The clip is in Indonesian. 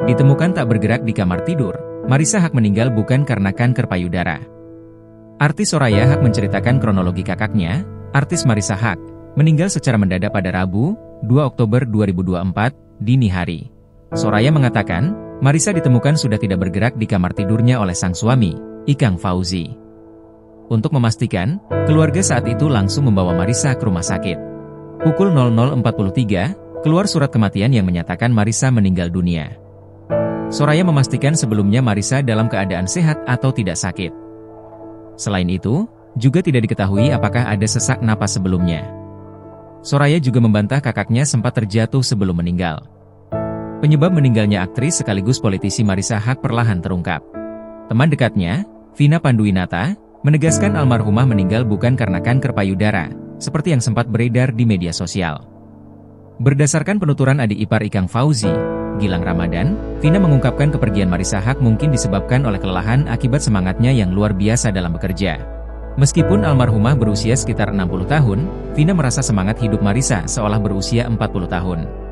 Ditemukan tak bergerak di kamar tidur, Marissa Haque meninggal bukan karena kanker payudara. Artis Soraya Haque menceritakan kronologi kakaknya, artis Marissa Haque, meninggal secara mendadak pada Rabu, 2 Oktober 2024, dini hari. Soraya mengatakan, Marissa ditemukan sudah tidak bergerak di kamar tidurnya oleh sang suami, Ikang Fauzi. Untuk memastikan, keluarga saat itu langsung membawa Marissa ke rumah sakit. Pukul 00.43, keluar surat kematian yang menyatakan Marissa meninggal dunia. Soraya memastikan sebelumnya Marissa dalam keadaan sehat atau tidak sakit. Selain itu, juga tidak diketahui apakah ada sesak napas sebelumnya. Soraya juga membantah kakaknya sempat terjatuh sebelum meninggal. Penyebab meninggalnya aktris sekaligus politisi Marissa Haque perlahan terungkap. Teman dekatnya, Vina Panduwinata, menegaskan almarhumah meninggal bukan karena kanker payudara, seperti yang sempat beredar di media sosial. Berdasarkan penuturan adik ipar Ikang Fauzi, Gilang Ramadan, Vina mengungkapkan kepergian Marissa Haque mungkin disebabkan oleh kelelahan akibat semangatnya yang luar biasa dalam bekerja. Meskipun almarhumah berusia sekitar 60 tahun, Vina merasa semangat hidup Marissa seolah berusia 40 tahun.